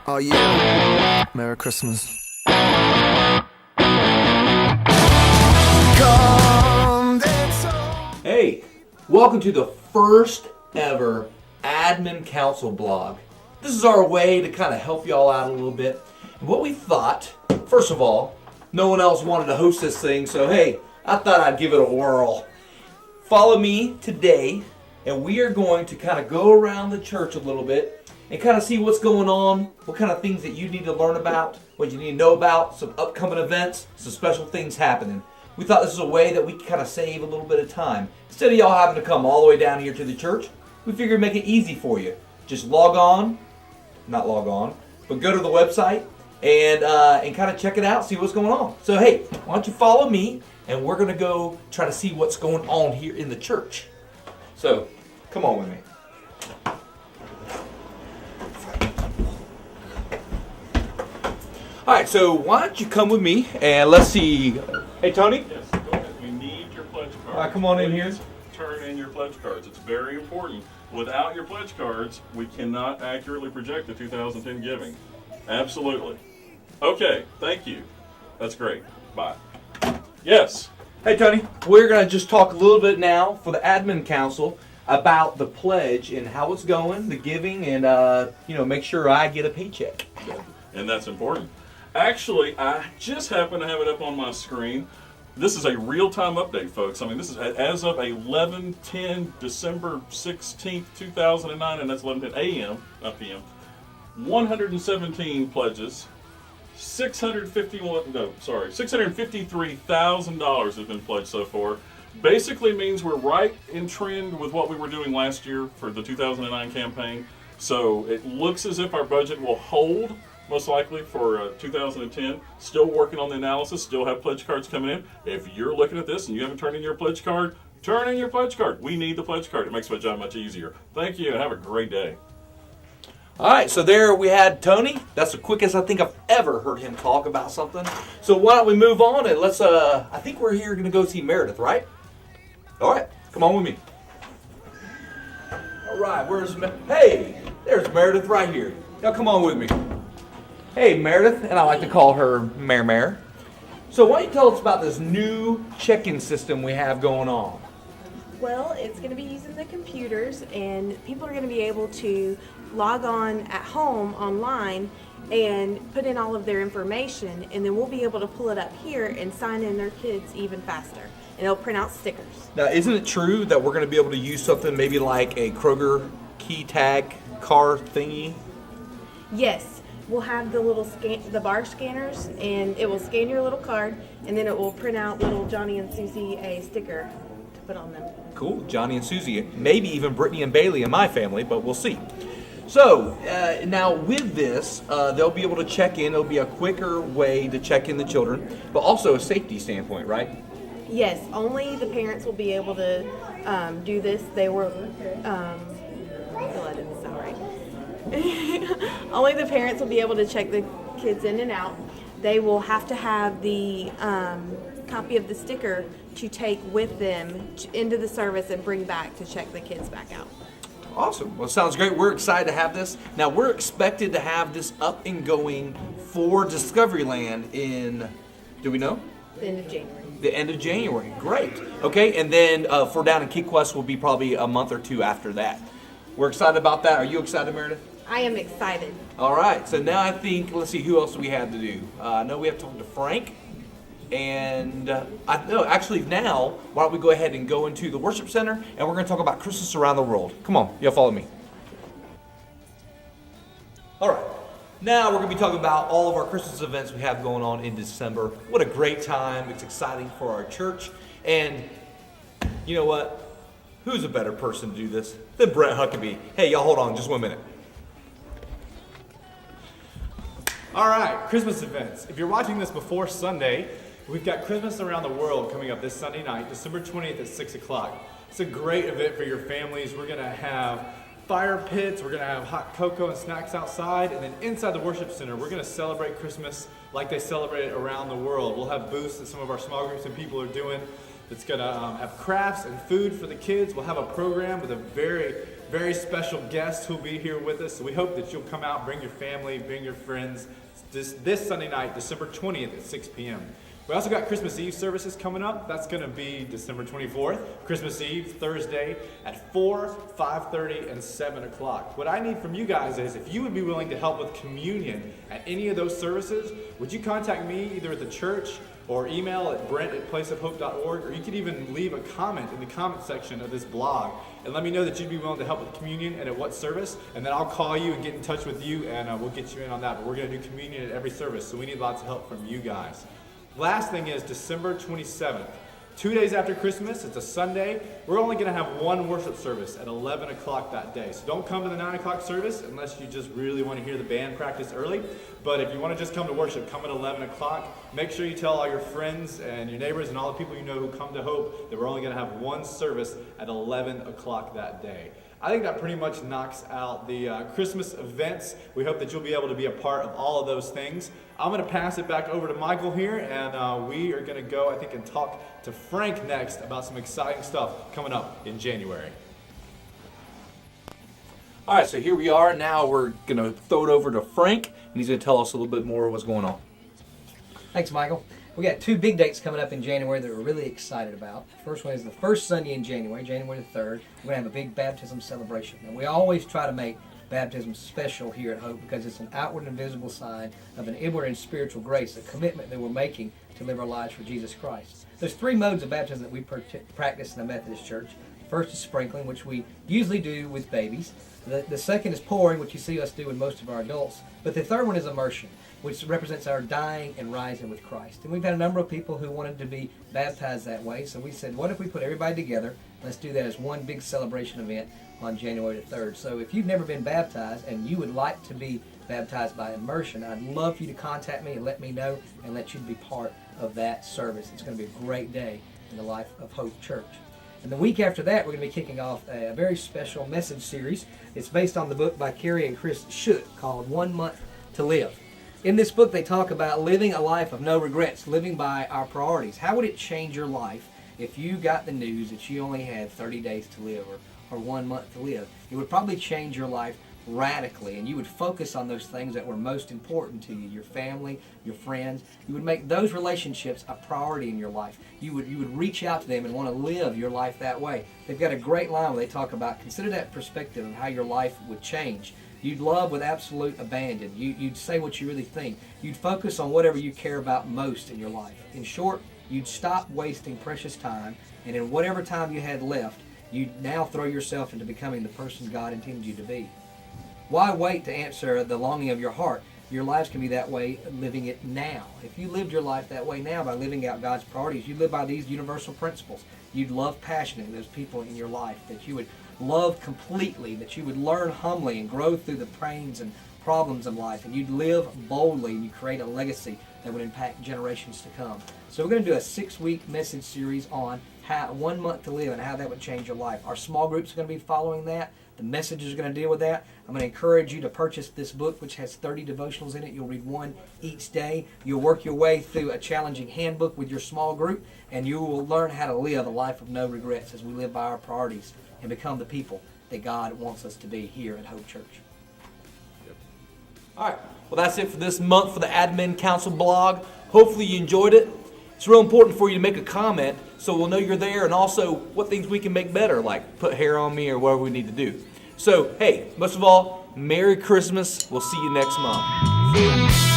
Oh yeah, Merry Christmas. Hey, welcome to the first ever Admin Council blog. This is our way to kind of help y'all out a little bit. And what we thought, first of all, no one else wanted to host this thing, so hey, I thought I'd give it a whirl. Follow me today, and we are going to kind of go around the church a little bit and kind of see what's going on, what kind of things that you need to learn about, what you need to know about, some upcoming events, some special things happening. We thought this was a way that we could kind of save a little bit of time. Instead of y'all having to come all the way down here to the church, we figured make it easy for you. Just not log on, but go to the website and kind of check it out, see what's going on. So hey, why don't you follow me, and we're going to go try to see what's going on here in the church. So, come on with me. All right, so why don't you come with me and let's see. Hey, Tony. Yes, go ahead. We need your pledge cards. All right, come on in here. Please turn in your pledge cards. It's very important. Without your pledge cards, we cannot accurately project the 2010 giving. Absolutely. Okay, thank you. That's great. Bye. Yes. Hey, Tony. We're going to just talk a little bit now for the admin council about the pledge and how it's going, the giving, and make sure I get a paycheck. And that's important. Actually, I just happen to have it up on my screen. This is a real-time update, folks. I mean, this is as of 11:10, December 16th, 2009, and that's 11:10 a.m., not p.m. 117 pledges. $653,000 has been pledged so far. Basically means we're right in trend with what we were doing last year for the 2009 campaign. So it looks as if our budget will hold, most likely, for 2010. Still working on the analysis, still have pledge cards coming in. If you're looking at this and you haven't turned in your pledge card, turn in your pledge card. We need the pledge card. It makes my job much easier. Thank you, and have a great day. All right, so there we had Tony. That's the quickest I think I've ever heard him talk about something. So why don't we move on and let's, I think we're here going to go see Meredith, right? All right, come on with me. All right, hey, there's Meredith right here. Now come on with me. Hey, Meredith, and I like to call her Mare. So why don't you tell us about this new check-in system we have going on? Well, it's going to be using the computers, and people are going to be able to log on at home online and put in all of their information, and then we'll be able to pull it up here and sign in their kids even faster. And it'll print out stickers. Now, isn't it true that we're going to be able to use something maybe like a Kroger key tag car thingy? Yes. We'll have the little the bar scanners, and it will scan your little card, and then it will print out little Johnny and Susie a sticker to put on them. Cool, Johnny and Susie, maybe even Brittany and Bailey in my family, but we'll see. So now with this, they'll be able to check in. It'll be a quicker way to check in the children, but also a safety standpoint, right? Yes, only the parents will be able to do this. They were, I didn't sound right. Only the parents will be able to check the kids in and out. They will have to have the copy of the sticker to take with them into the service and bring back to check the kids back out. Awesome. Well, sounds great. We're excited to have this. Now, we're expected to have this up and going for Discoveryland in, do we know? The end of January. The end of January. Great. Okay, and then for down in Key West will be probably a month or two after that. We're excited about that. Are you excited, Meredith? I am excited. All right, so now I think, let's see, who else do we have to do? I know we have to talk to Frank, and actually now, why don't we go ahead and go into the worship center, and we're going to talk about Christmas around the world. Come on, y'all follow me. All right, now we're going to be talking about all of our Christmas events we have going on in December. What a great time. It's exciting for our church, and you know what? Who's a better person to do this than Brett Huckabee? Hey, y'all hold on just 1 minute. All right, Christmas events. If you're watching this before Sunday, we've got Christmas Around the World coming up this Sunday night, December 20th at 6 o'clock. It's a great event for your families. We're going to have fire pits, we're going to have hot cocoa and snacks outside, and then inside the worship center, we're going to celebrate Christmas like they celebrate it around the world. We'll have booths that some of our small groups and people are doing that's going to have crafts and food for the kids. We'll have a program with a very very special guests who'll be here with us. So we hope that you'll come out, bring your family, bring your friends this Sunday night, December 20th at 6 p.m. We also got Christmas Eve services coming up. That's going to be December 24th, Christmas Eve, Thursday at 4, 5:30, and 7 o'clock. What I need from you guys is if you would be willing to help with communion at any of those services, would you contact me either at the church or email at brent@placeofhope.org, or you could even leave a comment in the comment section of this blog and let me know that you'd be willing to help with communion and at what service, and then I'll call you and get in touch with you, and we'll get you in on that. But we're going to do communion at every service, so we need lots of help from you guys. Last thing is December 27th. 2 days after Christmas, it's a Sunday. We're only going to have one worship service at 11 o'clock that day. So don't come to the 9 o'clock service unless you just really want to hear the band practice early. But if you want to just come to worship, come at 11 o'clock. Make sure you tell all your friends and your neighbors and all the people you know who come to Hope that we're only going to have one service at 11 o'clock that day. I think that pretty much knocks out the Christmas events. We hope that you'll be able to be a part of all of those things. I'm going to pass it back over to Michael here, and we are going to go, I think, and talk to Frank next about some exciting stuff coming up in January. All right, so here we are. Now we're going to throw it over to Frank, and he's going to tell us a little bit more of what's going on. Thanks, Michael. We got 2 big dates coming up in January that we're really excited about. The first one is the first Sunday in January, January the 3rd. We're going to have a big baptism celebration. And we always try to make baptism special here at Hope because it's an outward and visible sign of an inward and spiritual grace, a commitment that we're making to live our lives for Jesus Christ. There's 3 modes of baptism that we practice in the Methodist Church. First is sprinkling, which we usually do with babies. The second is pouring, which you see us do with most of our adults. But the third one is immersion, which represents our dying and rising with Christ. And we've had a number of people who wanted to be baptized that way. So we said, what if we put everybody together? Let's do that as one big celebration event on January the 3rd. So if you've never been baptized and you would like to be baptized by immersion, I'd love for you to contact me and let me know and let you be part of that service. It's going to be a great day in the life of Hope Church. And the week after that, we're going to be kicking off a very special message series. It's based on the book by Carrie and Chris Schutt called 1 Month to Live. In this book, they talk about living a life of no regrets, living by our priorities. How would it change your life if you got the news that you only had 30 days to live or 1 month to live? It would probably change your life radically, and you would focus on those things that were most important to you, your family, your friends. You would make those relationships a priority in your life. You would reach out to them and want to live your life that way. They've got a great line where they talk about, consider that perspective of how your life would change. You'd love with absolute abandon. You'd say what you really think. You'd focus on whatever you care about most in your life. In short, you'd stop wasting precious time, and in whatever time you had left, you'd now throw yourself into becoming the person God intended you to be. Why wait to answer the longing of your heart? Your lives can be that way, living it now. If you lived your life that way now by living out God's priorities, you live by these universal principles. You'd love passionately those people in your life, that you would love completely, that you would learn humbly and grow through the pains and problems of life, and you'd live boldly and you create a legacy that would impact generations to come. So we're going to do a 6-week message series on how 1 month to live and how that would change your life. Our small groups are going to be following that. The messages are going to deal with that. I'm going to encourage you to purchase this book, which has 30 devotionals in it. You'll read one each day. You'll work your way through a challenging handbook with your small group, and you will learn how to live a life of no regrets as we live by our priorities and become the people that God wants us to be here at Hope Church. All right, well, that's it for this month for the Admin Council blog. Hopefully you enjoyed it. It's real important for you to make a comment so we'll know you're there, and also what things we can make better, like put hair on me or whatever we need to do. So, hey, most of all, Merry Christmas. We'll see you next month.